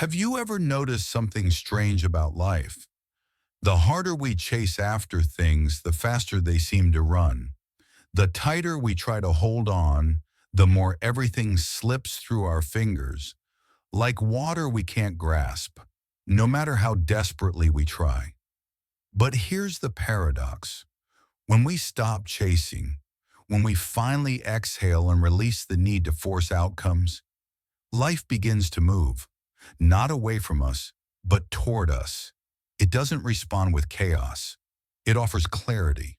Have you ever noticed something strange about life? The harder we chase after things, the faster they seem to run. The tighter we try to hold on, the more everything slips through our fingers, like water we can't grasp, no matter how desperately we try. But here's the paradox. When we stop chasing, when we finally exhale and release the need to force outcomes, life begins to move, not away from us, but toward us. It doesn't respond with chaos. It offers clarity.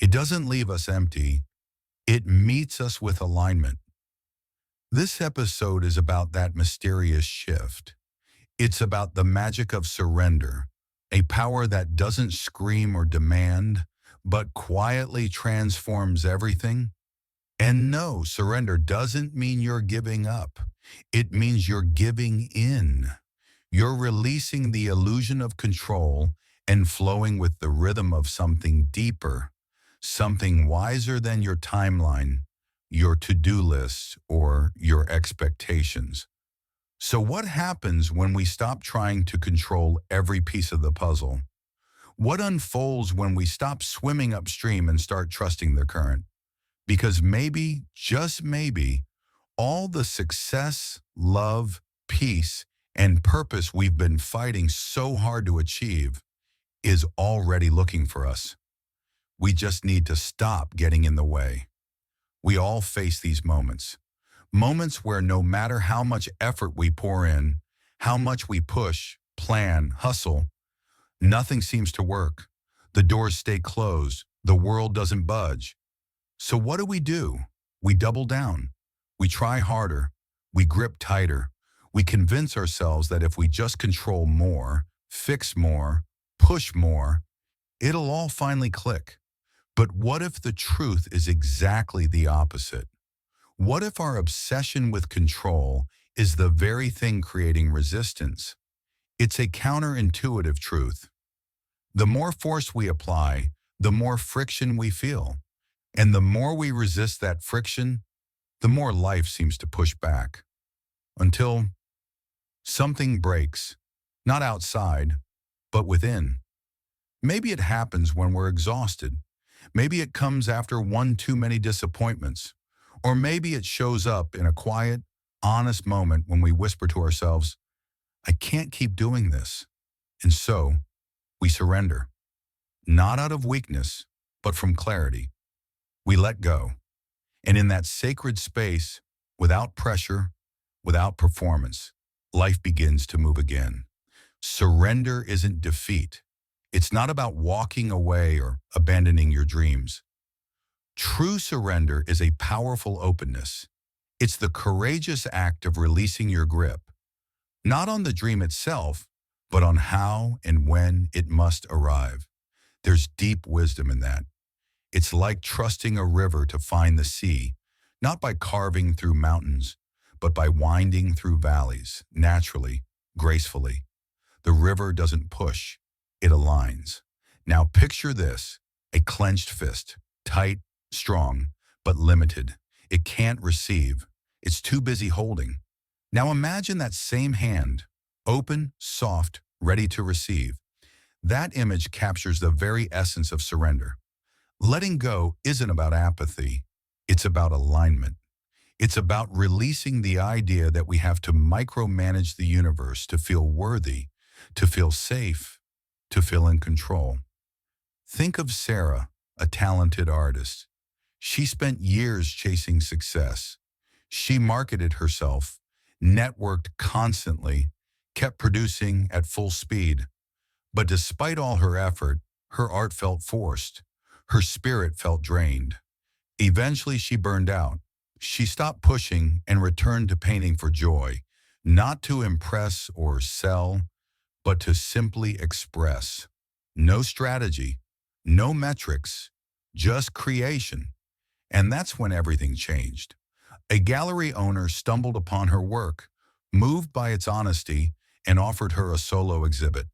It doesn't leave us empty. It meets us with alignment. This episode is about that mysterious shift. It's about the magic of surrender, a power that doesn't scream or demand, but quietly transforms everything. And no, surrender doesn't mean you're giving up. It means you're giving in. You're releasing the illusion of control and flowing with the rhythm of something deeper, something wiser than your timeline, your to-do list, or your expectations. So what happens when we stop trying to control every piece of the puzzle? What unfolds when we stop swimming upstream and start trusting the current? Because maybe, just maybe, all the success, love, peace, and purpose we've been fighting so hard to achieve is already looking for us. We just need to stop getting in the way. We all face these moments. Moments where no matter how much effort we pour in, how much we push, plan, hustle, nothing seems to work. The doors stay closed. The world doesn't budge. So what do? We double down. We try harder. We grip tighter. We convince ourselves that if we just control more, fix more, push more, it'll all finally click. But what if the truth is exactly the opposite? What if our obsession with control is the very thing creating resistance? It's a counterintuitive truth. The more force we apply, the more friction we feel. And the more we resist that friction, the more life seems to push back. Until something breaks, not outside, but within. Maybe it happens when we're exhausted. Maybe it comes after one too many disappointments. Or maybe it shows up in a quiet, honest moment when we whisper to ourselves, I can't keep doing this. And so, we surrender. Not out of weakness, but from clarity. We let go. And in that sacred space, without pressure, without performance, life begins to move again. Surrender isn't defeat. It's not about walking away or abandoning your dreams. True surrender is a powerful openness. It's the courageous act of releasing your grip, not on the dream itself, but on how and when it must arrive. There's deep wisdom in that. It's like trusting a river to find the sea, not by carving through mountains, but by winding through valleys, naturally, gracefully. The river doesn't push, it aligns. Now picture this, a clenched fist, tight, strong, but limited. It can't receive. It's too busy holding. Now imagine that same hand, open, soft, ready to receive. That image captures the very essence of surrender. Letting go isn't about apathy. It's about alignment. It's about releasing the idea that we have to micromanage the universe to feel worthy, to feel safe, to feel in control. Think of Sarah, a talented artist. She spent years chasing success. She marketed herself, networked constantly, kept producing at full speed. But despite all her effort, her art felt forced. Her spirit felt drained. Eventually, she burned out. She stopped pushing and returned to painting for joy, not to impress or sell, but to simply express. No strategy, no metrics, just creation. And that's when everything changed. A gallery owner stumbled upon her work, moved by its honesty, and offered her a solo exhibit.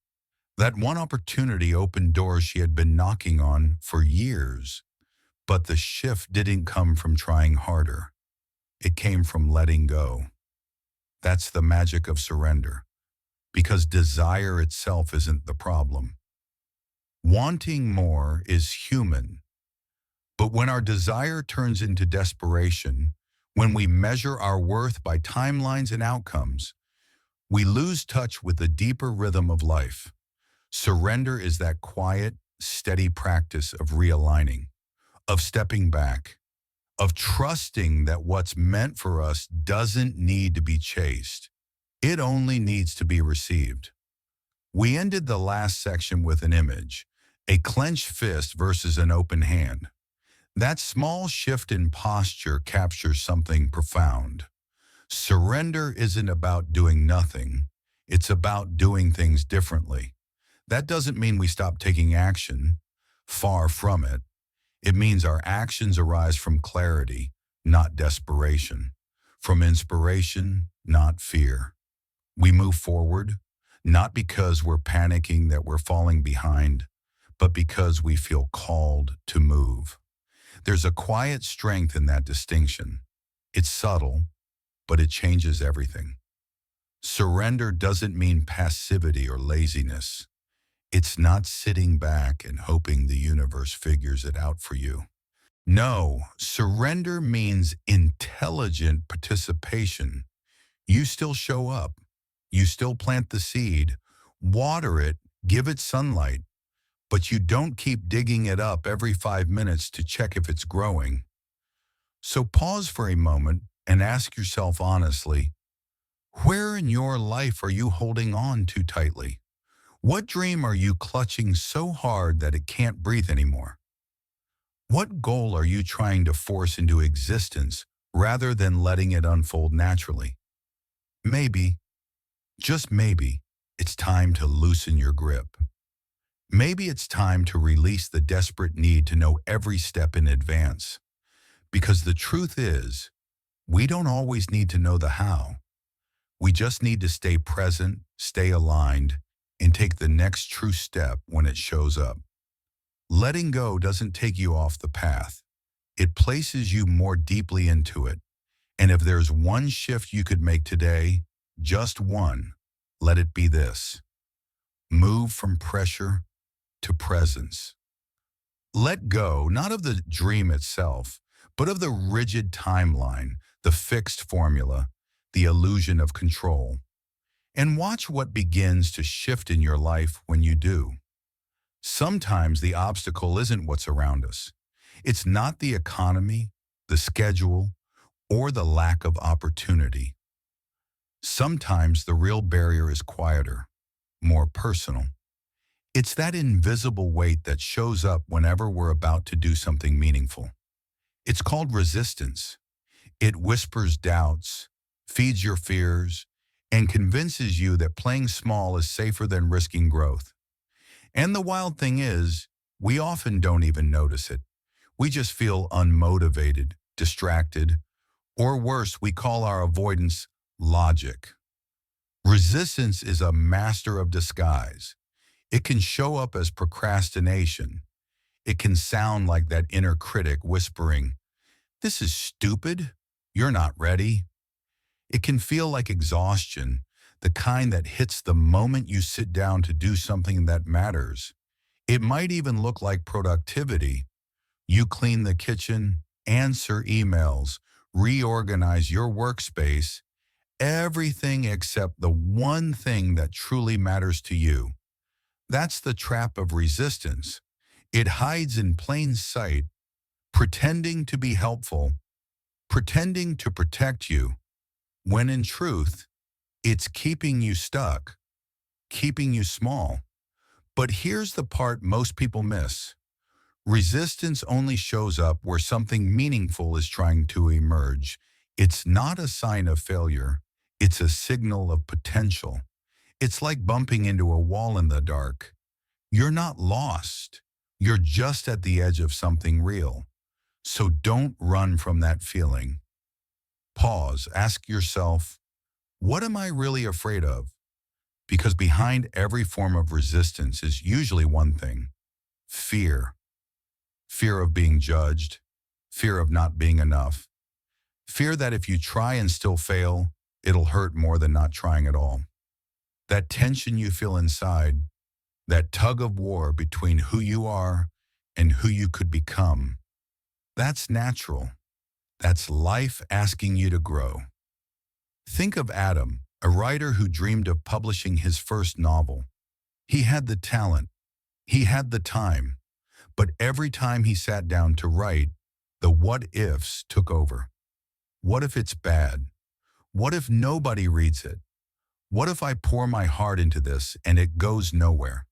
That one opportunity opened doors she had been knocking on for years. But the shift didn't come from trying harder. It came from letting go. That's the magic of surrender. because desire itself isn't the problem. Wanting more is human, but when our desire turns into desperation, when we measure our worth by timelines and outcomes, we lose touch with the deeper rhythm of life. Surrender is that quiet, steady practice of realigning, of stepping back, of trusting that what's meant for us doesn't need to be chased. It only needs to be received. We ended the last section with an image, a clenched fist versus an open hand. That small shift in posture captures something profound. Surrender isn't about doing nothing. It's about doing things differently. That doesn't mean we stop taking action. Far from it. It means our actions arise from clarity, not desperation. From inspiration, not fear. We move forward, not because we're panicking that we're falling behind, but because we feel called to move. There's a quiet strength in that distinction. It's subtle, but it changes everything. Surrender doesn't mean passivity or laziness. It's not sitting back and hoping the universe figures it out for you. No, surrender means intelligent participation. You still show up. You still plant the seed, water it, give it sunlight, but you don't keep digging it up every 5 minutes to check if it's growing. So pause for a moment and ask yourself honestly, where in your life are you holding on too tightly? What dream are you clutching so hard that it can't breathe anymore? What goal are you trying to force into existence rather than letting it unfold naturally? Maybe, just maybe, it's time to loosen your grip. Maybe it's time to release the desperate need to know every step in advance. Because the truth is, we don't always need to know the how. We just need to stay present, stay aligned, and take the next true step when it shows up. Letting go doesn't take you off the path. It places you more deeply into it. And if there's one shift you could make today, just one, let it be this. Move from pressure to presence. Let go, not of the dream itself, but of the rigid timeline, the fixed formula, the illusion of control. And watch what begins to shift in your life when you do. Sometimes the obstacle isn't what's around us. It's not the economy, the schedule, or the lack of opportunity. Sometimes the real barrier is quieter, more personal. It's that invisible weight that shows up whenever we're about to do something meaningful. It's called resistance. It whispers doubts, feeds your fears, and convinces you that playing small is safer than risking growth. And the wild thing is, we often don't even notice it. We just feel unmotivated, distracted, or worse, we call our avoidance logic. Resistance is a master of disguise. It can show up as procrastination. It can sound like that inner critic whispering, "This is stupid. You're not ready." It can feel like exhaustion, the kind that hits the moment you sit down to do something that matters. It might even look like productivity. You clean the kitchen, answer emails, reorganize your workspace, everything except the one thing that truly matters to you. That's the trap of resistance. It hides in plain sight, pretending to be helpful, pretending to protect you, when in truth, it's keeping you stuck, keeping you small. But here's the part most people miss. Resistance only shows up where something meaningful is trying to emerge. It's not a sign of failure. It's a signal of potential. It's like bumping into a wall in the dark. You're not lost. You're just at the edge of something real. So don't run from that feeling. Pause, ask yourself, what am I really afraid of? Because behind every form of resistance is usually one thing: fear. Fear of being judged, fear of not being enough, fear that if you try and still fail, it'll hurt more than not trying at all. That tension you feel inside, that tug of war between who you are and who you could become, that's natural. That's life asking you to grow. Think of Adam, a writer who dreamed of publishing his first novel. He had the talent, he had the time, but every time he sat down to write, the what-ifs took over. What if it's bad? What if nobody reads it? What if I pour my heart into this and it goes nowhere?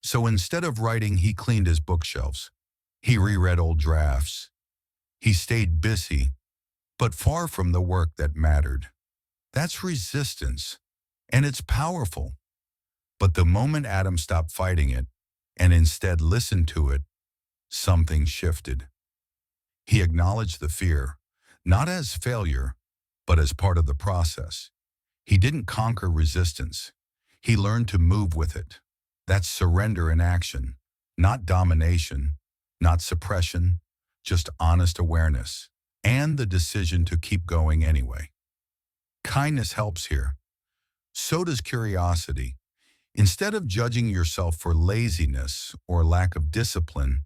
So instead of writing, he cleaned his bookshelves. He reread old drafts. He stayed busy, but far from the work that mattered. That's resistance, and it's powerful. But the moment Adam stopped fighting it and instead listened to it, something shifted. He acknowledged the fear, not as failure, but as part of the process. He didn't conquer resistance. He learned to move with it. That's surrender in action, not domination, not suppression, just honest awareness, and the decision to keep going anyway. Kindness helps here. So does curiosity. Instead of judging yourself for laziness or lack of discipline,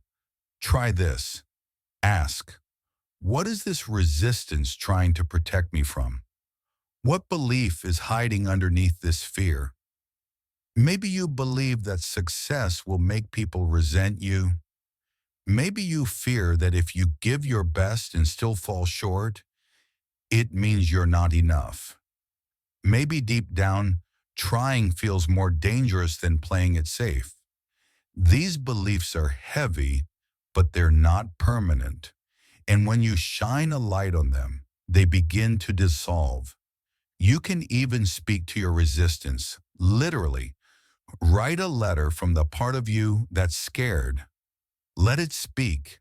try this. Ask, what is this resistance trying to protect me from? What belief is hiding underneath this fear? Maybe you believe that success will make people resent you. Maybe you fear that if you give your best and still fall short, it means you're not enough. Maybe deep down, trying feels more dangerous than playing it safe. These beliefs are heavy, but they're not permanent. And when you shine a light on them, they begin to dissolve. You can even speak to your resistance, literally. Write a letter from the part of you that's scared. Let it speak.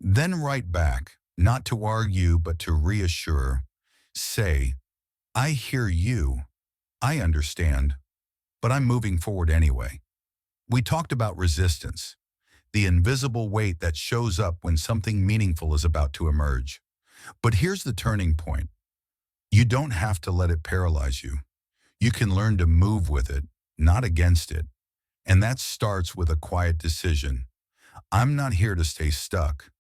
Then write back, not to argue, but to reassure. Say, I hear you. I understand, but I'm moving forward anyway. We talked about resistance, the invisible weight that shows up when something meaningful is about to emerge. But here's the turning point. You don't have to let it paralyze you. You can learn to move with it, not against it. And that starts with a quiet decision. I'm not here to stay stuck.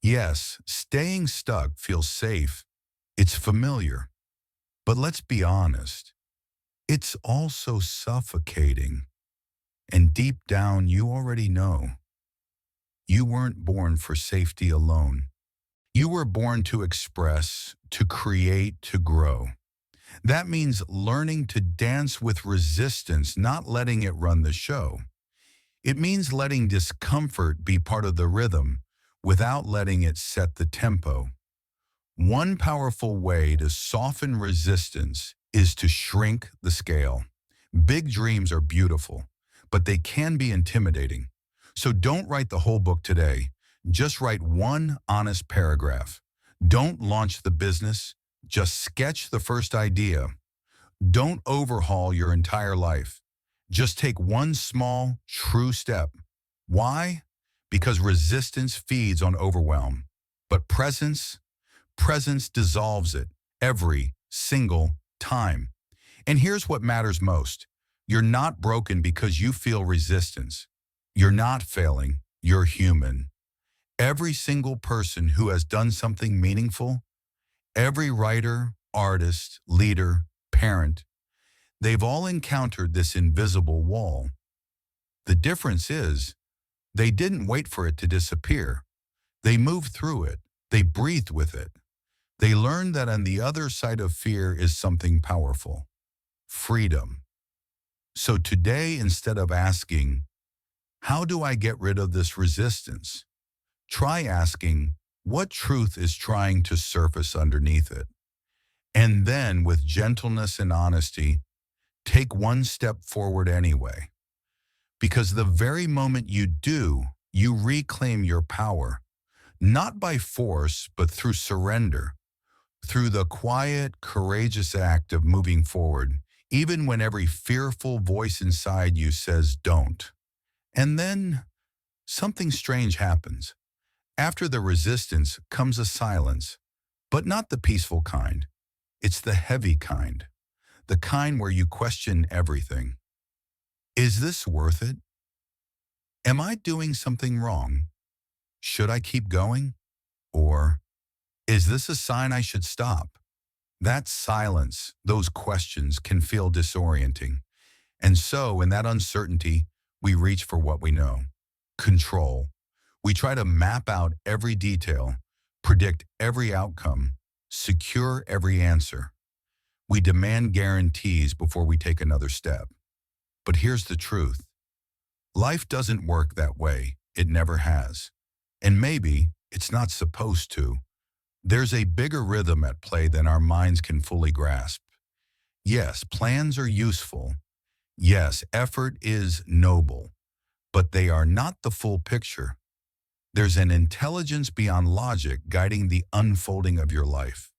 Yes, staying stuck feels safe. It's familiar. But let's be honest. It's also suffocating. And deep down, you already know. You weren't born for safety alone. You were born to express, to create, to grow. That means learning to dance with resistance, not letting it run the show. It means letting discomfort be part of the rhythm without letting it set the tempo. One powerful way to soften resistance is to shrink the scale. Big dreams are beautiful, but they can be intimidating. So don't write the whole book today. Just write one honest paragraph. Don't launch the business. Just sketch the first idea. Don't overhaul your entire life. Just take one small, true step. Why? Because resistance feeds on overwhelm. But presence dissolves it every single time. And here's what matters most. You're not broken because you feel resistance. You're not failing. You're human. Every single person who has done something meaningful, every writer, artist, leader, parent, they've all encountered this invisible wall. The difference is, they didn't wait for it to disappear. They moved through it. They breathed with it. They learned that on the other side of fear is something powerful, freedom. So today, instead of asking, how do I get rid of this resistance? Try asking, what truth is trying to surface underneath it? And then, with gentleness and honesty, take one step forward anyway. Because the very moment you do, you reclaim your power, not by force, but through surrender, through the quiet, courageous act of moving forward, even when every fearful voice inside you says don't. And then something strange happens. After the resistance comes a silence, but not the peaceful kind. It's the heavy kind. the kind where you question everything. Is this worth it? Am I doing something wrong? Should I keep going? Or is this a sign I should stop? That silence, those questions can feel disorienting. And so, in that uncertainty, we reach for what we know. Control. We try to map out every detail, predict every outcome, secure every answer. We demand guarantees before we take another step. But here's the truth. Life doesn't work that way. It never has. And maybe it's not supposed to. There's a bigger rhythm at play than our minds can fully grasp. Yes, plans are useful. Yes, effort is noble. But they are not the full picture. There's an intelligence beyond logic guiding the unfolding of your life.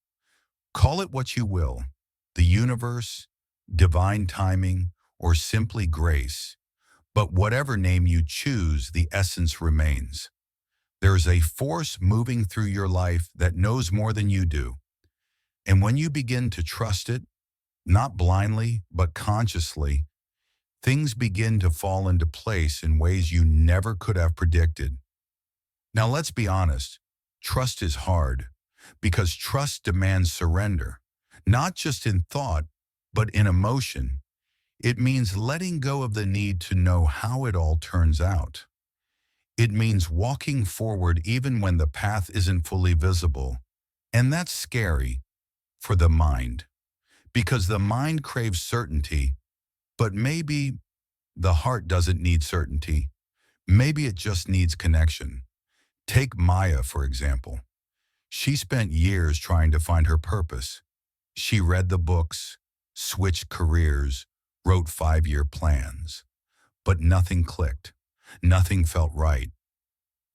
Call it what you will, the universe, divine timing, or simply grace. But whatever name you choose, the essence remains. There is a force moving through your life that knows more than you do. And when you begin to trust it, not blindly, but consciously, things begin to fall into place in ways you never could have predicted. Now let's be honest, trust is hard because trust demands surrender, not just in thought, but in emotion. It means letting go of the need to know how it all turns out. It means walking forward even when the path isn't fully visible. And that's scary for the mind, because the mind craves certainty, but maybe the heart doesn't need certainty. Maybe it just needs connection. Take Maya, for example. She spent years trying to find her purpose. She read the books, switched careers, wrote 5-year plans. But nothing clicked. Nothing felt right.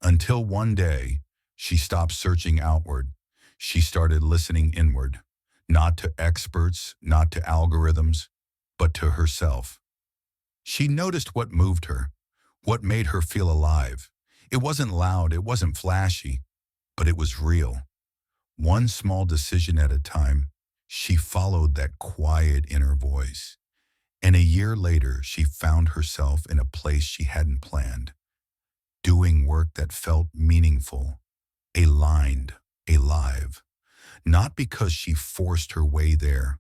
Until one day, she stopped searching outward. She started listening inward, not to experts, not to algorithms, but to herself. She noticed what moved her, what made her feel alive. It wasn't loud, it wasn't flashy, but it was real. One small decision at a time, she followed that quiet inner voice. And a year later, she found herself in a place she hadn't planned, doing work that felt meaningful, aligned, alive. Not because she forced her way there,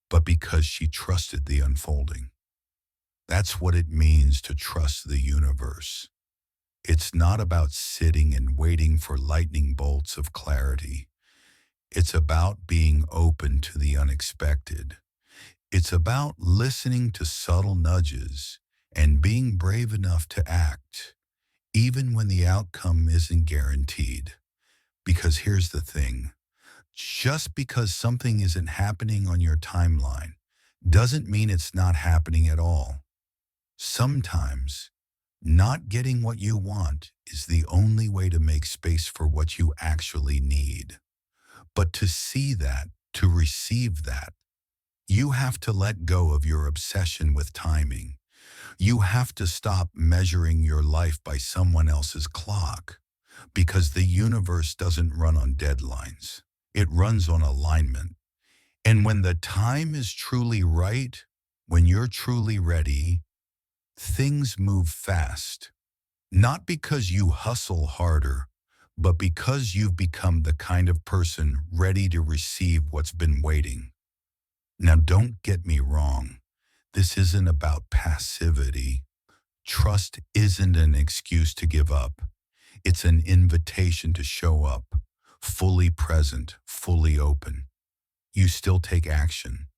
but because she trusted the unfolding. That's what it means to trust the universe. It's not about sitting and waiting for lightning bolts of clarity. It's about being open to the unexpected. It's about listening to subtle nudges and being brave enough to act, even when the outcome isn't guaranteed. Because here's the thing, just because something isn't happening on your timeline doesn't mean it's not happening at all. Sometimes, not getting what you want is the only way to make space for what you actually need. But to see that, to receive that, you have to let go of your obsession with timing. You have to stop measuring your life by someone else's clock, because the universe doesn't run on deadlines. It runs on alignment. And when the time is truly right, when you're truly ready, things move fast. Not because you hustle harder, but because you've become the kind of person ready to receive what's been waiting. Now, don't get me wrong. This isn't about passivity. Trust isn't an excuse to give up. It's an invitation to show up, fully present, fully open. You still take action.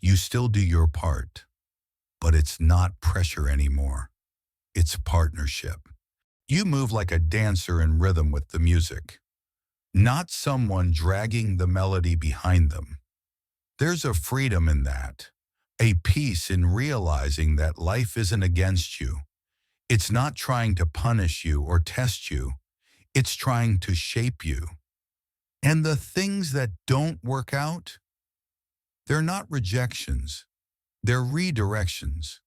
You still do your part. But it's not pressure anymore. It's partnership. You move like a dancer in rhythm with the music, not someone dragging the melody behind them. There's a freedom in that, a peace in realizing that life isn't against you. It's not trying to punish you or test you. It's trying to shape you. And the things that don't work out, they're not rejections. They're redirections.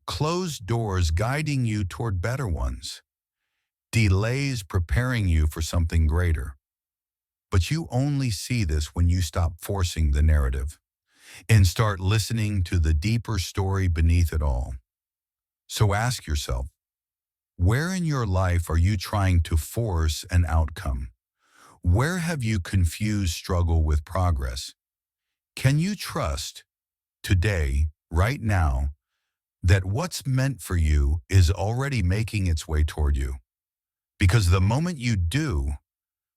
Closed doors guiding you toward better ones. Delays preparing you for something greater. But you only see this when you stop forcing the narrative. and start listening to the deeper story beneath it all. So ask yourself, where in your life are you trying to force an outcome? Where have you confused struggle with progress? Can you trust today, right now, that what's meant for you is already making its way toward you? Because the moment you do,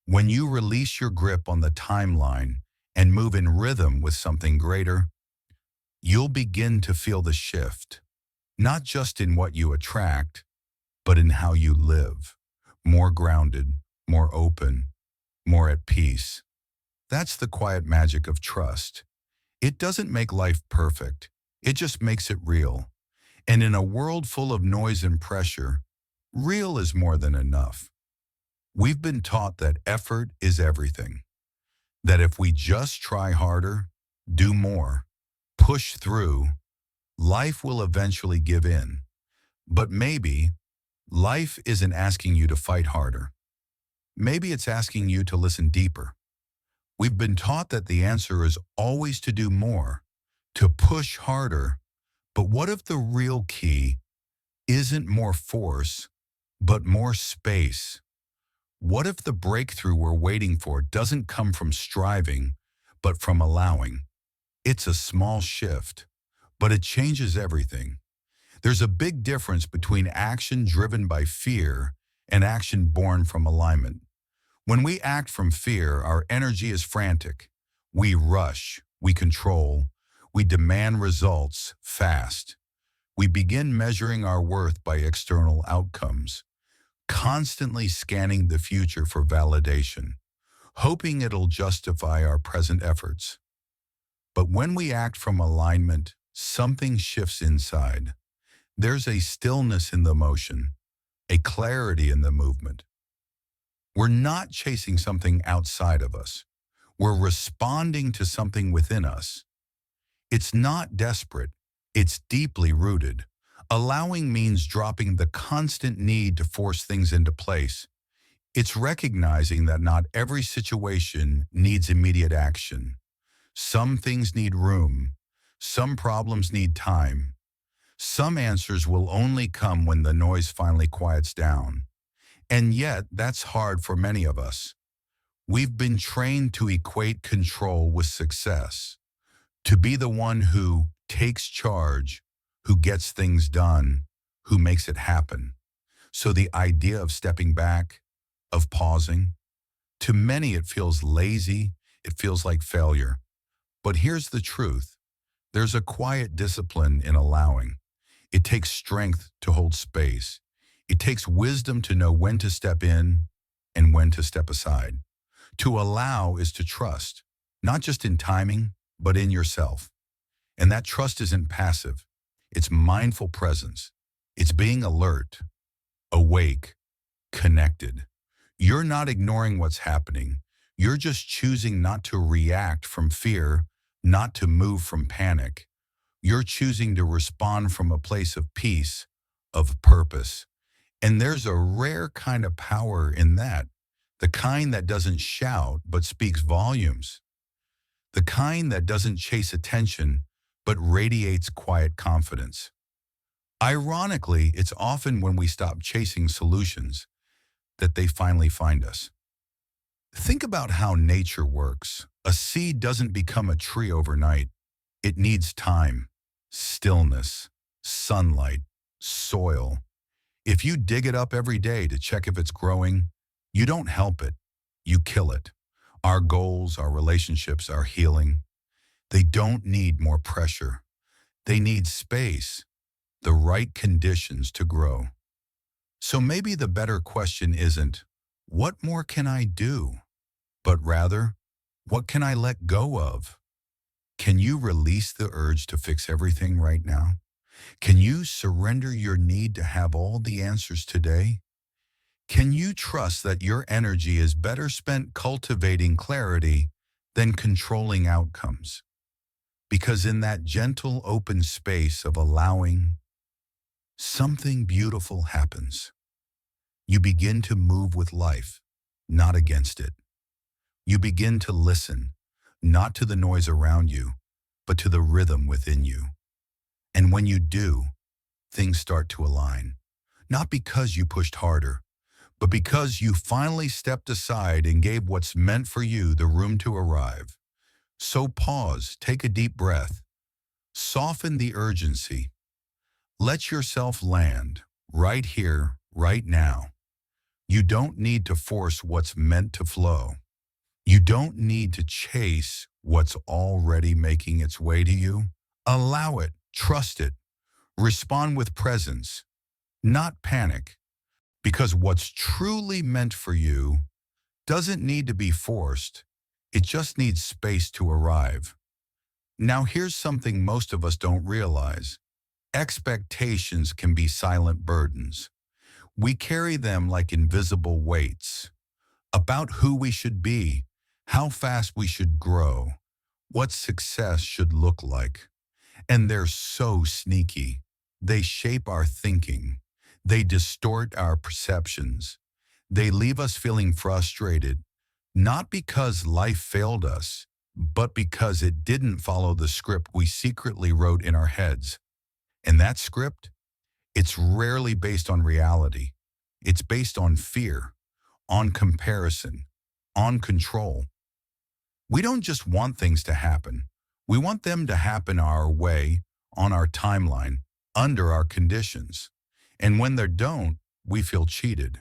when you release your grip on the timeline and move in rhythm with something greater, you'll begin to feel the shift, not just in what you attract, but in how you live. More grounded, more open, more at peace. That's the quiet magic of trust. It doesn't make life perfect. It just makes it real. And in a world full of noise and pressure, real is more than enough. We've been taught that effort is everything, that if we just try harder, do more, push through, life will eventually give in. But maybe life isn't asking you to fight harder. Maybe it's asking you to listen deeper. We've been taught that the answer is always to do more, to push harder. But what if the real key isn't more force, but more space? What if the breakthrough we're waiting for doesn't come from striving, but from allowing? It's a small shift, but it changes everything. There's a big difference between action driven by fear and action born from alignment. When we act from fear, our energy is frantic. We rush, we control, we demand results fast. We begin measuring our worth by external outcomes, constantly scanning the future for validation, hoping it'll justify our present efforts. But when we act from alignment, something shifts inside. There's a stillness in the motion, a clarity in the movement. We're not chasing something outside of us. We're responding to something within us. It's not desperate. It's deeply rooted. Allowing means dropping the constant need to force things into place. It's recognizing that not every situation needs immediate action. Some things need room. Some problems need time. Some answers will only come when the noise finally quiets down. And yet, that's hard for many of us. We've been trained to equate control with success, to be the one who takes charge, who gets things done, who makes it happen. So the idea of stepping back, of pausing, to many it feels lazy, it feels like failure. But here's the truth. There's a quiet discipline in allowing. It takes strength to hold space. It takes wisdom to know when to step in and when to step aside. To allow is to trust, not just in timing, but in yourself. And that trust isn't passive. It's mindful presence. It's being alert, awake, connected. You're not ignoring what's happening. You're just choosing not to react from fear, not to move from panic. You're choosing to respond from a place of peace, of purpose. And there's a rare kind of power in that, the kind that doesn't shout but speaks volumes, the kind that doesn't chase attention but radiates quiet confidence. Ironically, it's often when we stop chasing solutions that they finally find us. Think about how nature works. A seed doesn't become a tree overnight. It needs time, stillness, sunlight, soil. If you dig it up every day to check if it's growing, you don't help it, you kill it. Our goals, our relationships, our healing, they don't need more pressure. They need space, the right conditions to grow. So maybe the better question isn't, what more can I do? But rather, what can I let go of? Can you release the urge to fix everything right now? Can you surrender your need to have all the answers today? Can you trust that your energy is better spent cultivating clarity than controlling outcomes? Because in that gentle, open space of allowing, something beautiful happens. You begin to move with life, not against it. You begin to listen, not to the noise around you, but to the rhythm within you. And when you do, things start to align. Not because you pushed harder, but because you finally stepped aside and gave what's meant for you the room to arrive. So pause, take a deep breath, soften the urgency, let yourself land right here, right now. You don't need to force what's meant to flow. You don't need to chase what's already making its way to you. Allow it, trust it, respond with presence, not panic, because what's truly meant for you doesn't need to be forced. It just needs space to arrive. Now here's something most of us don't realize. Expectations can be silent burdens. We carry them like invisible weights about who we should be, how fast we should grow, what success should look like. And they're so sneaky. They shape our thinking. They distort our perceptions. They leave us feeling frustrated, not because life failed us, but because it didn't follow the script we secretly wrote in our heads. And that script, it's rarely based on reality. It's based on fear, on comparison, on control. We don't just want things to happen. We want them to happen our way, on our timeline, under our conditions. And when they don't, we feel cheated.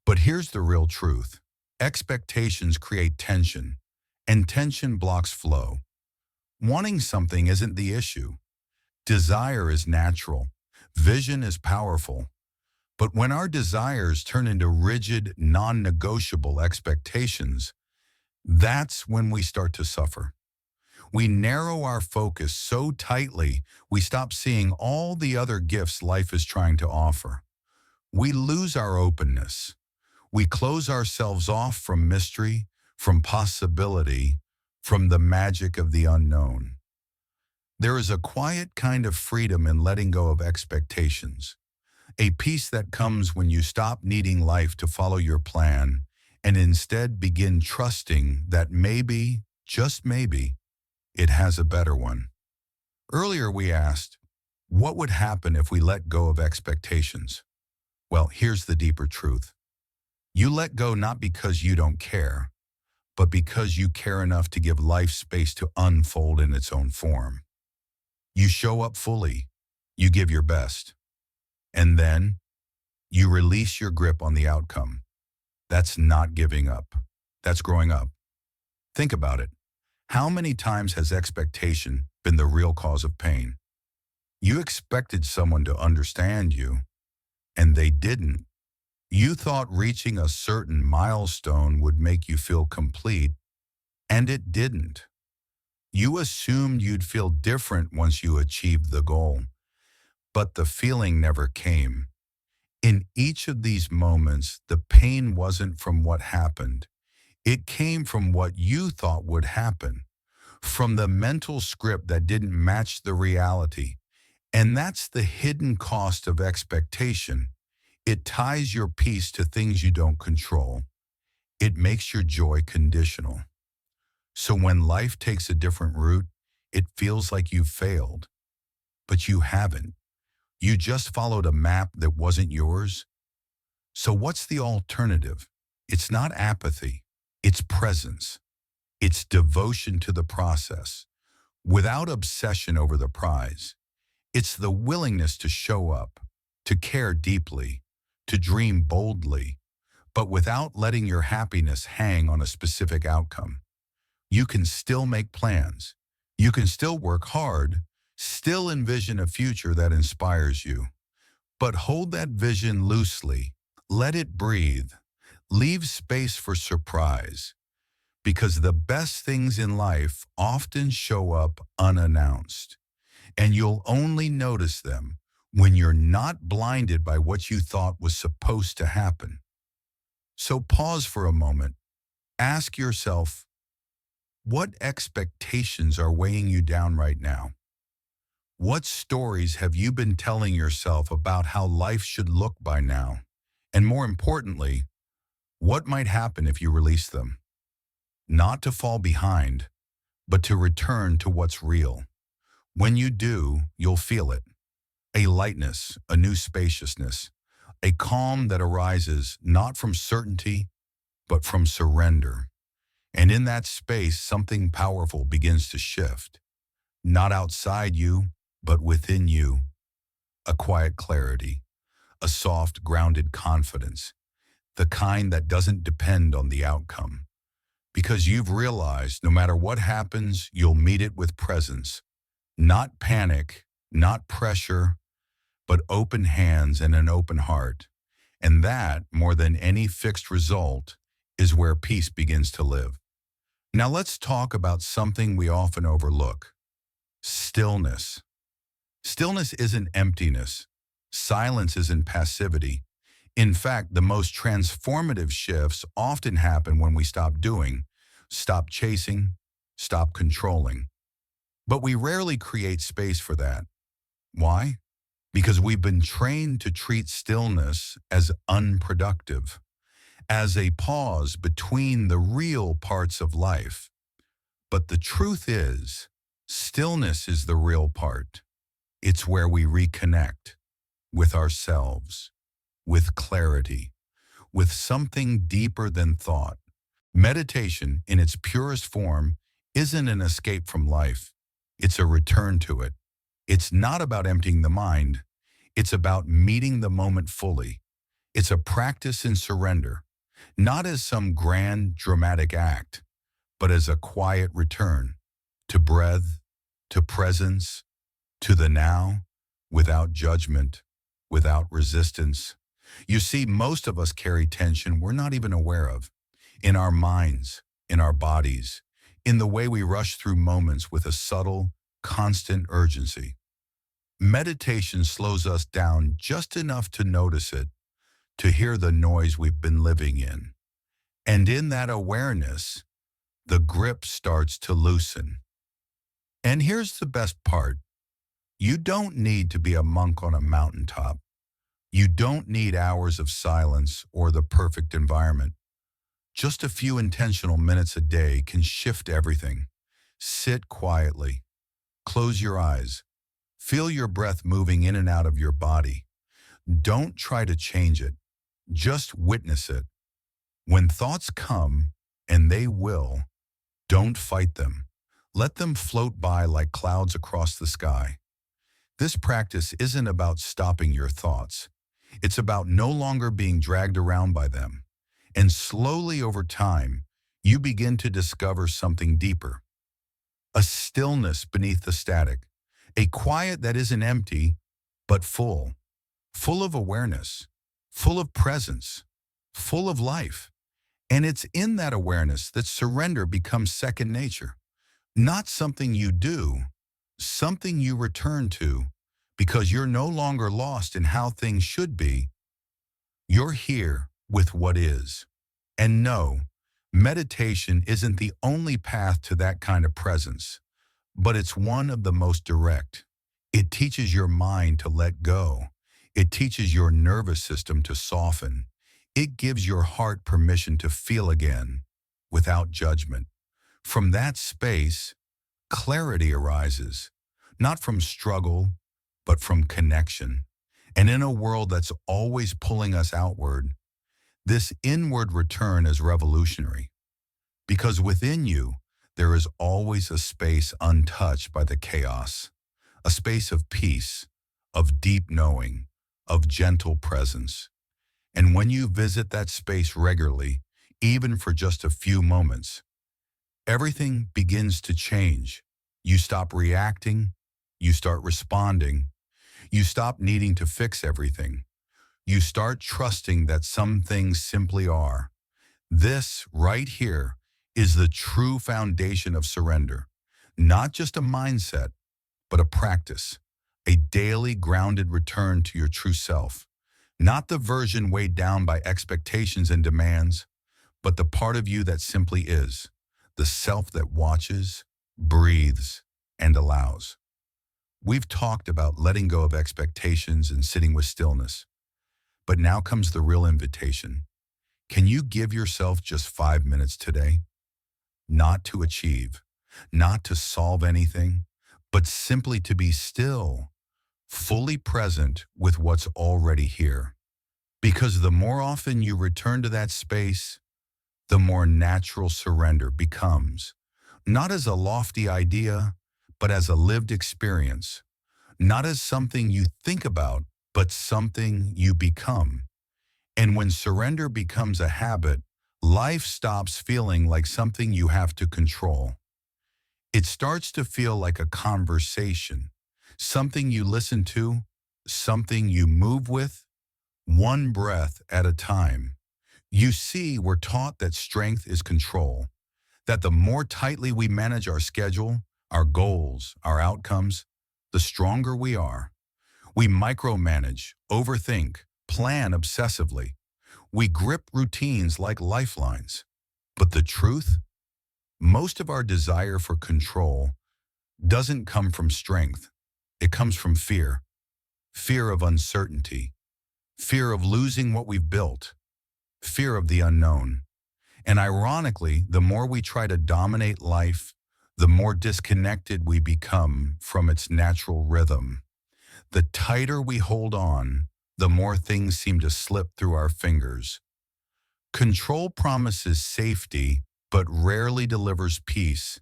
But here's the real truth. Expectations create tension, and tension blocks flow. Wanting something isn't the issue. Desire is natural. Vision is powerful. But when our desires turn into rigid, non-negotiable expectations, that's when we start to suffer. We narrow our focus so tightly, we stop seeing all the other gifts life is trying to offer. We lose our openness. We close ourselves off from mystery, from possibility, from the magic of the unknown. There is a quiet kind of freedom in letting go of expectations, a peace that comes when you stop needing life to follow your plan and instead begin trusting that maybe, just maybe, it has a better one. Earlier we asked, what would happen if we let go of expectations? Well, here's the deeper truth. You let go not because you don't care, but because you care enough to give life space to unfold in its own form. You show up fully, you give your best, and then you release your grip on the outcome. That's not giving up. That's growing up. Think about it. How many times has expectation been the real cause of pain? You expected someone to understand you, and they didn't. You thought reaching a certain milestone would make you feel complete, and it didn't. You assumed you'd feel different once you achieved the goal, but the feeling never came. In each of these moments, the pain wasn't from what happened. It came from what you thought would happen, from the mental script that didn't match the reality. And that's the hidden cost of expectation. It ties your peace to things you don't control. It makes your joy conditional. So when life takes a different route, it feels like you've failed. But you haven't. You just followed a map that wasn't yours. So what's the alternative? It's not apathy. It's presence. It's devotion to the process, without obsession over the prize. It's the willingness to show up, to care deeply, to dream boldly, but without letting your happiness hang on a specific outcome. You can still make plans. You can still work hard, still envision a future that inspires you. But hold that vision loosely. Let it breathe. Leave space for surprise. Because the best things in life often show up unannounced. And you'll only notice them when you're not blinded by what you thought was supposed to happen. So pause for a moment. Ask yourself, what expectations are weighing you down right now? What stories have you been telling yourself about how life should look by now? And more importantly, what might happen if you release them? Not to fall behind, but to return to what's real. When you do, you'll feel it. A lightness, a new spaciousness, a calm that arises not from certainty, but from surrender. And in that space, something powerful begins to shift. Not outside you, but within you. A quiet clarity, a soft, grounded confidence, the kind that doesn't depend on the outcome. Because you've realized no matter what happens, you'll meet it with presence. Not panic, not pressure, but open hands and an open heart. And that, more than any fixed result, is where peace begins to live. Now let's talk about something we often overlook: stillness. Stillness isn't emptiness. Silence isn't passivity. In fact, the most transformative shifts often happen when we stop doing, stop chasing, stop controlling. But we rarely create space for that. Why? Because we've been trained to treat stillness as unproductive, as a pause between the real parts of life. But the truth is, stillness is the real part. It's where we reconnect with ourselves, with clarity, with something deeper than thought. Meditation, in its purest form, isn't an escape from life. It's a return to it. It's not about emptying the mind. It's about meeting the moment fully. It's a practice in surrender, not as some grand, dramatic act, but as a quiet return to breath, to presence, to the now, without judgment, without resistance. You see, most of us carry tension we're not even aware of, in our minds, in our bodies, in the way we rush through moments with a subtle, constant urgency. Meditation slows us down just enough to notice it, to hear the noise we've been living in. And in that awareness, the grip starts to loosen. And here's the best part. You don't need to be a monk on a mountaintop. You don't need hours of silence or the perfect environment. Just a few intentional minutes a day can shift everything. Sit quietly. Close your eyes. Feel your breath moving in and out of your body. Don't try to change it. Just witness it. When thoughts come, and they will, don't fight them. Let them float by like clouds across the sky. This practice isn't about stopping your thoughts. It's about no longer being dragged around by them. And slowly over time, you begin to discover something deeper. A stillness beneath the static. A quiet that isn't empty, but full. Full of awareness. Full of presence. Full of life. And it's in that awareness that surrender becomes second nature. Not something you do, something you return to, because you're no longer lost in how things should be. You're here with what is. And no, meditation isn't the only path to that kind of presence, but it's one of the most direct. It teaches your mind to let go. It teaches your nervous system to soften. It gives your heart permission to feel again, without judgment. From that space, clarity arises, not from struggle, but from connection. And in a world that's always pulling us outward, this inward return is revolutionary. Because within you, there is always a space untouched by the chaos, a space of peace, of deep knowing, of gentle presence. And when you visit that space regularly, even for just a few moments, everything begins to change. You stop reacting, you start responding, you stop needing to fix everything. You start trusting that some things simply are. This right here is the true foundation of surrender. Not just a mindset, but a practice, a daily grounded return to your true self. Not the version weighed down by expectations and demands, but the part of you that simply is, the self that watches, breathes, and allows. We've talked about letting go of expectations and sitting with stillness. But now comes the real invitation. Can you give yourself just 5 minutes today? Not to achieve, not to solve anything, but simply to be still, fully present with what's already here. Because the more often you return to that space, the more natural surrender becomes, not as a lofty idea, but as a lived experience, not as something you think about, but something you become. And when surrender becomes a habit, life stops feeling like something you have to control. It starts to feel like a conversation, something you listen to, something you move with, one breath at a time. You see, we're taught that strength is control, that the more tightly we manage our schedule, our goals, our outcomes, the stronger we are. We micromanage, overthink, plan obsessively. We grip routines like lifelines. But the truth? Most of our desire for control doesn't come from strength. It comes from fear. Fear of uncertainty. Fear of losing what we've built. Fear of the unknown. And ironically, the more we try to dominate life, the more disconnected we become from its natural rhythm. The tighter we hold on, the more things seem to slip through our fingers. Control promises safety, but rarely delivers peace.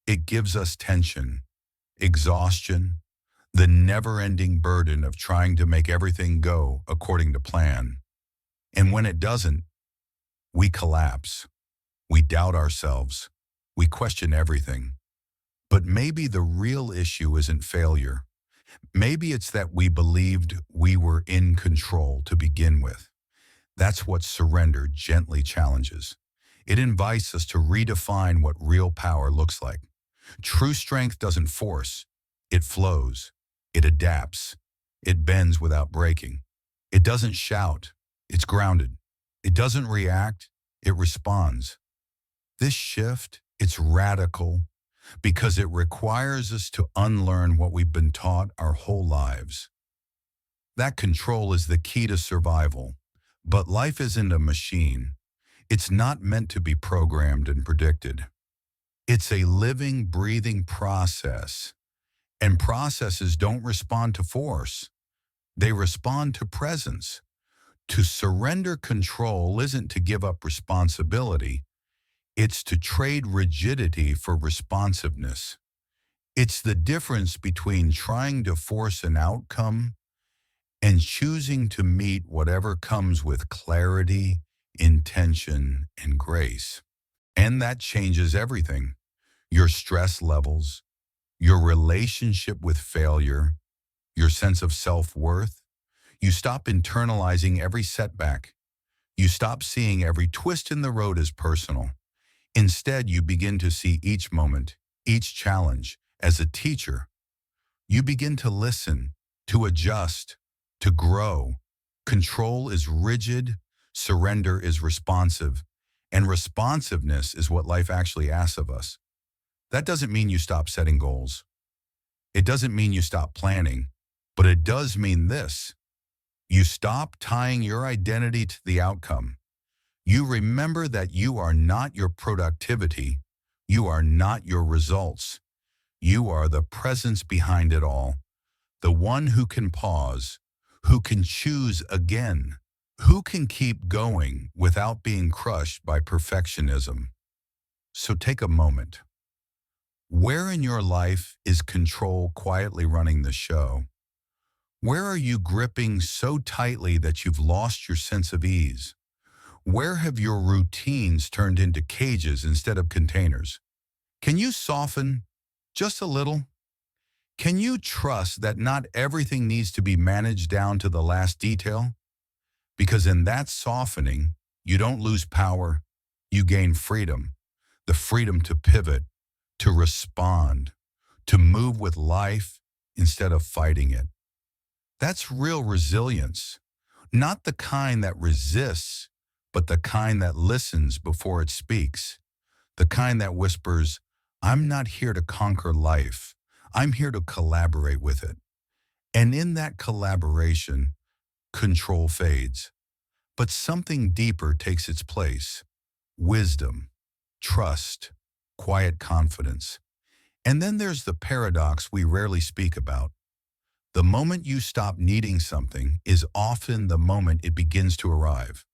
It gives us tension, exhaustion, the never-ending burden of trying to make everything go according to plan. And when it doesn't, we collapse. We doubt ourselves. We question everything. But maybe the real issue isn't failure. Maybe it's that we believed we were in control to begin with. That's what surrender gently challenges. It invites us to redefine what real power looks like. True strength doesn't force. It flows. It adapts. It bends without breaking. It doesn't shout. It's grounded. It doesn't react. It responds. This shift, it's radical because it requires us to unlearn what we've been taught our whole lives. That control is the key to survival. But life isn't a machine. It's not meant to be programmed and predicted. It's a living, breathing process. And processes don't respond to force. They respond to presence. To surrender control isn't to give up responsibility. It's to trade rigidity for responsiveness. It's the difference between trying to force an outcome and choosing to meet whatever comes with clarity, intention, and grace. And that changes everything. Your stress levels, your relationship with failure, your sense of self-worth. You stop internalizing every setback. You stop seeing every twist in the road as personal. Instead, you begin to see each moment, each challenge, as a teacher. You begin to listen, to adjust, to grow. Control is rigid, surrender is responsive, and responsiveness is what life actually asks of us. That doesn't mean you stop setting goals. It doesn't mean you stop planning, but it does mean this. You stop tying your identity to the outcome. You remember that you are not your productivity. You are not your results. You are the presence behind it all, the one who can pause, who can choose again, who can keep going without being crushed by perfectionism. So take a moment. Where in your life is control quietly running the show? Where are you gripping so tightly that you've lost your sense of ease? Where have your routines turned into cages instead of containers? Can you soften just a little? Can you trust that not everything needs to be managed down to the last detail? Because in that softening, you don't lose power, you gain freedom. The freedom to pivot, to respond, to move with life instead of fighting it. That's real resilience. Not the kind that resists, but the kind that listens before it speaks. The kind that whispers, I'm not here to conquer life. I'm here to collaborate with it. And in that collaboration, control fades. But something deeper takes its place. Wisdom, trust, quiet confidence. And then there's the paradox we rarely speak about. The moment you stop needing something is often the moment it begins to arrive.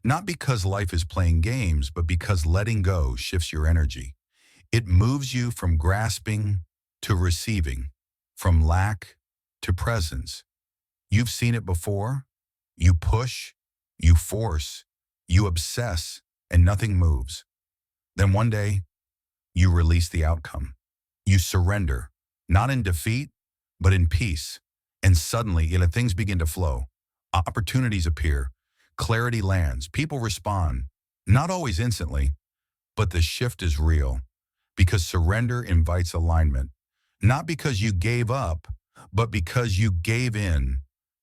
Not because life is playing games, but because letting go shifts your energy. It moves you from grasping to receiving, from lack to presence. You've seen it before. You push, you force, you obsess, and nothing moves. Then one day, you release the outcome. You surrender, not in defeat, but in peace. And suddenly, things begin to flow. Opportunities appear. Clarity lands. People respond. Not always instantly, but the shift is real. Because surrender invites alignment. Not because you gave up, but because you gave in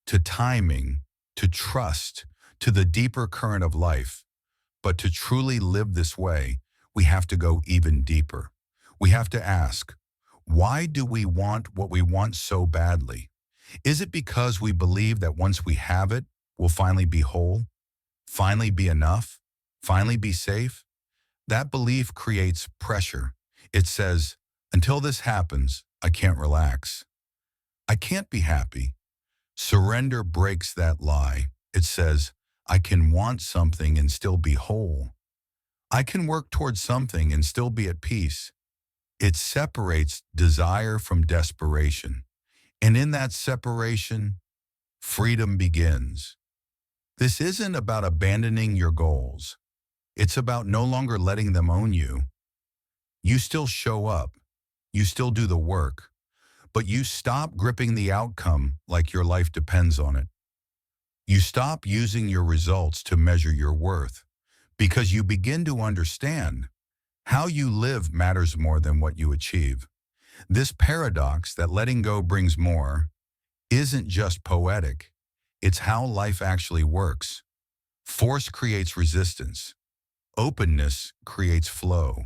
to timing, to trust, to the deeper current of life. But to truly live this way, we have to go even deeper. We have to ask, why do we want what we want so badly? Is it because we believe that once we have it, we'll finally be whole, finally be enough, finally be safe? That belief creates pressure. It says, until this happens, I can't relax. I can't be happy. Surrender breaks that lie. It says, I can want something and still be whole. I can work towards something and still be at peace. It separates desire from desperation. And in that separation, freedom begins. This isn't about abandoning your goals. It's about no longer letting them own you. You still show up. You still do the work. But you stop gripping the outcome like your life depends on it. You stop using your results to measure your worth because you begin to understand how you live matters more than what you achieve. This paradox that letting go brings more isn't just poetic. It's how life actually works. Force creates resistance. Openness creates flow.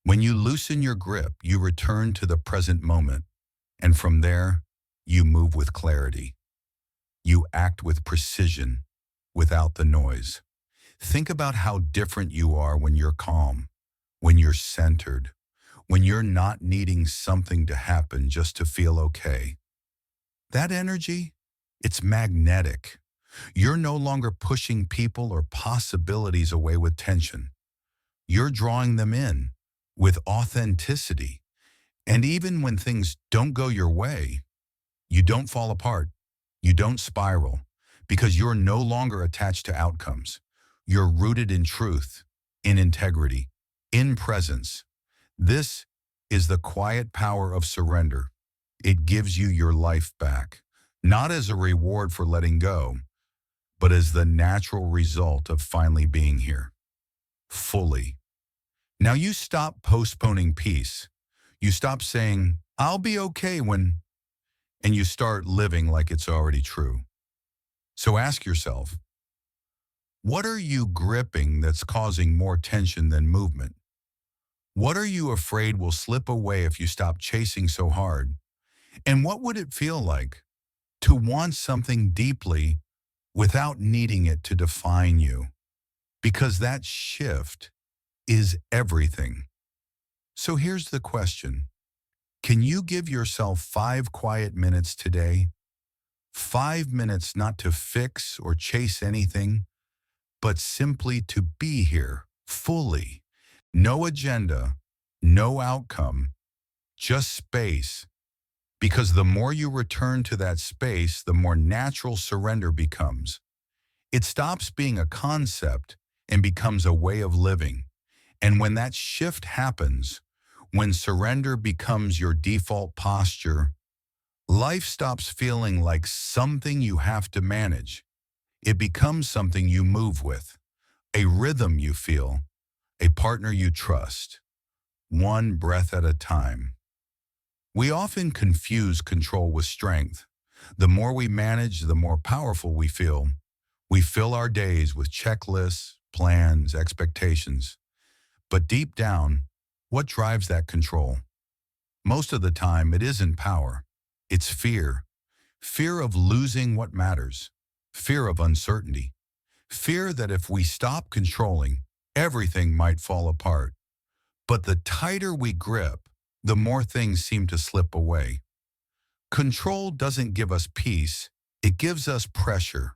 When you loosen your grip, you return to the present moment. And from there, you move with clarity. You act with precision, without the noise. Think about how different you are when you're calm, when you're centered, when you're not needing something to happen just to feel okay. That energy, it's magnetic. You're no longer pushing people or possibilities away with tension. You're drawing them in with authenticity. And even when things don't go your way, you don't fall apart. You don't spiral because you're no longer attached to outcomes. You're rooted in truth, in integrity, in presence. This is the quiet power of surrender. It gives you your life back, not as a reward for letting go, but as the natural result of finally being here, fully. Now you stop postponing peace. You stop saying, I'll be okay when, and you start living like it's already true. So ask yourself, what are you gripping that's causing more tension than movement? What are you afraid will slip away if you stop chasing so hard? And what would it feel like to want something deeply without needing it to define you? Because that shift is everything. So here's the question. Can you give yourself 5 quiet minutes today? 5 minutes not to fix or chase anything, but simply to be here fully. No agenda, no outcome, just space. Because the more you return to that space, the more natural surrender becomes. It stops being a concept and becomes a way of living. And when that shift happens, when surrender becomes your default posture, life stops feeling like something you have to manage. It becomes something you move with, a rhythm you feel, a partner you trust, one breath at a time. We often confuse control with strength. The more we manage, the more powerful we feel. We fill our days with checklists, plans, expectations. But deep down, what drives that control? Most of the time, it isn't power. It's fear. Fear of losing what matters. Fear of uncertainty. Fear that if we stop controlling, everything might fall apart. But the tighter we grip, the more things seem to slip away. Control doesn't give us peace, it gives us pressure.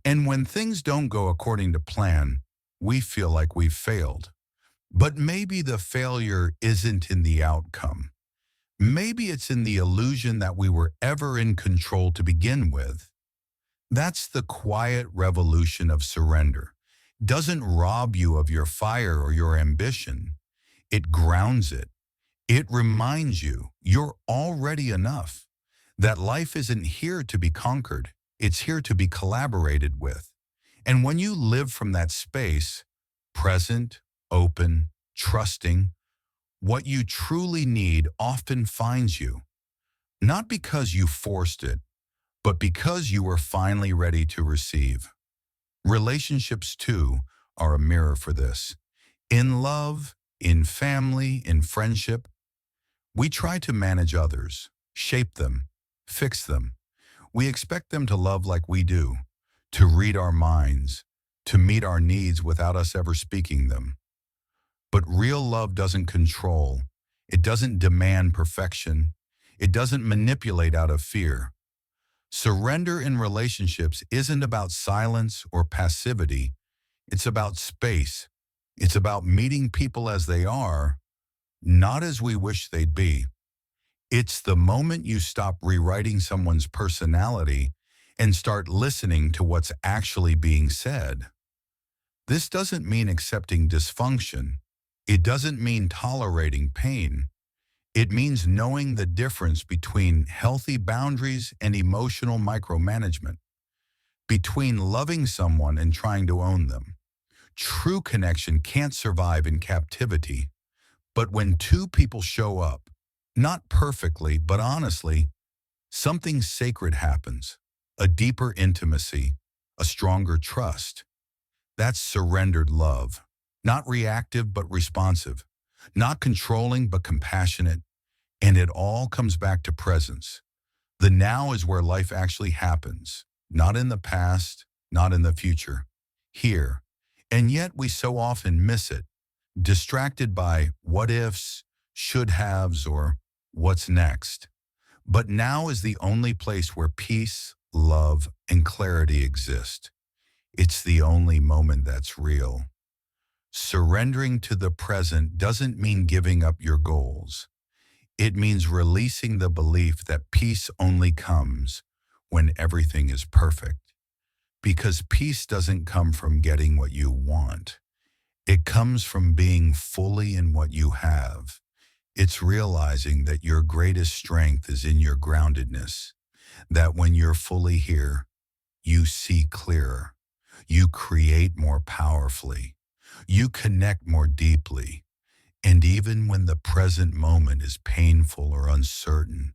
And when things don't go according to plan, we feel like we've failed. But maybe the failure isn't in the outcome. Maybe it's in the illusion that we were ever in control to begin with. That's the quiet revolution of surrender. Doesn't rob you of your fire or your ambition. It grounds it. It reminds you you're already enough. That life isn't here to be conquered. It's here to be collaborated with. And when you live from that space, present, open, trusting, what you truly need often finds you. Not because you forced it, but because you were finally ready to receive. Relationships, too, are a mirror for this. In love, in family, in friendship, we try to manage others, shape them, fix them. We expect them to love like we do, to read our minds, to meet our needs without us ever speaking them. But real love doesn't control. It doesn't demand perfection. It doesn't manipulate out of fear. Surrender in relationships isn't about silence or passivity. It's about space. It's about meeting people as they are, not as we wish they'd be. It's the moment you stop rewriting someone's personality and start listening to what's actually being said. This doesn't mean accepting dysfunction. It doesn't mean tolerating pain. It means knowing the difference between healthy boundaries and emotional micromanagement, between loving someone and trying to own them. True connection can't survive in captivity, but when two people show up, not perfectly, but honestly, something sacred happens, a deeper intimacy, a stronger trust. That's surrendered love, not reactive but responsive, not controlling but compassionate, and it all comes back to presence. The now is where life actually happens, not in the past, not in the future, here. And yet we so often miss it, distracted by what ifs, should haves, or what's next. But now is the only place where peace, love, and clarity exist. It's the only moment that's real. Surrendering to the present doesn't mean giving up your goals. It means releasing the belief that peace only comes when everything is perfect. Because peace doesn't come from getting what you want. It comes from being fully in what you have. It's realizing that your greatest strength is in your groundedness, that when you're fully here, you see clearer, you create more powerfully, you connect more deeply, and even when the present moment is painful or uncertain,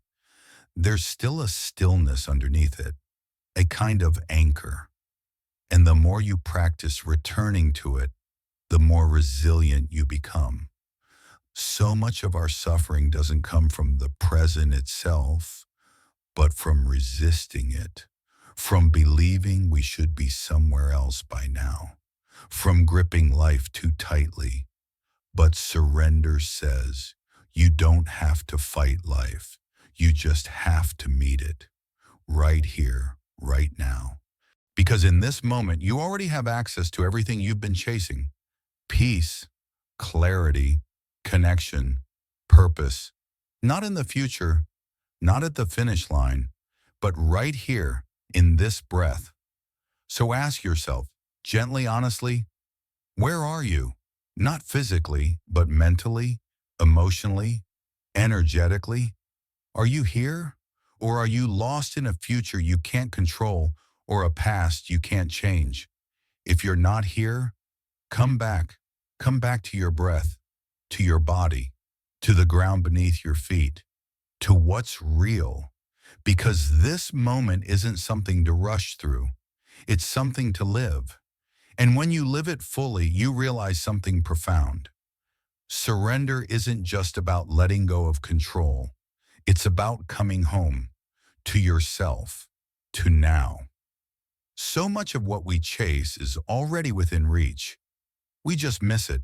there's still a stillness underneath it, a kind of anchor. And the more you practice returning to it, the more resilient you become. So much of our suffering doesn't come from the present itself, but from resisting it, from believing we should be somewhere else by now, from gripping life too tightly. But surrender says you don't have to fight life. You just have to meet it, right here, right now. Because in this moment, you already have access to everything you've been chasing. Peace, clarity, connection, purpose. Not in the future, not at the finish line, but right here in this breath. So ask yourself, gently, honestly, where are you? Not physically, but mentally, emotionally, energetically. Are you here? Or are you lost in a future you can't control or a past you can't change? If you're not here, come back. Come back to your breath, to your body, to the ground beneath your feet, to what's real. Because this moment isn't something to rush through. It's something to live. And when you live it fully, you realize something profound. Surrender isn't just about letting go of control. It's about coming home, to yourself, to now. So much of what we chase is already within reach. We just miss it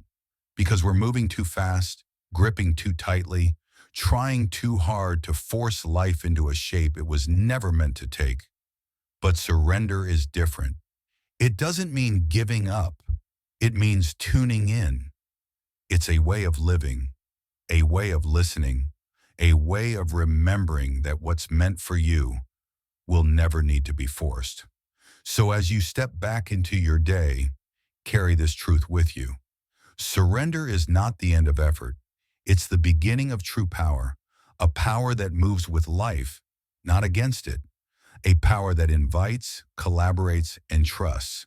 because we're moving too fast, gripping too tightly, trying too hard to force life into a shape it was never meant to take. But surrender is different. It doesn't mean giving up. It means tuning in. It's a way of living, a way of listening, a way of remembering that what's meant for you will never need to be forced. So as you step back into your day, carry this truth with you. Surrender is not the end of effort. It's the beginning of true power, a power that moves with life, not against it, a power that invites, collaborates, and trusts.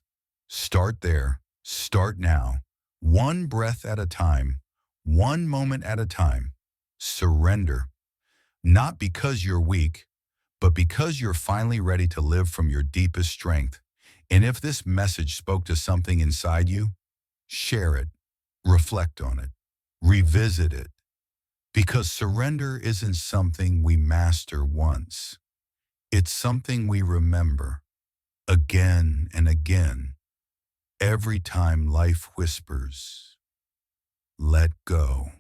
Start there. Start now. One breath at a time, one moment at a time. Surrender. Not because you're weak, but because you're finally ready to live from your deepest strength. And if this message spoke to something inside you, share it, reflect on it, revisit it. Because surrender isn't something we master once. It's something we remember again and again, every time life whispers, let go.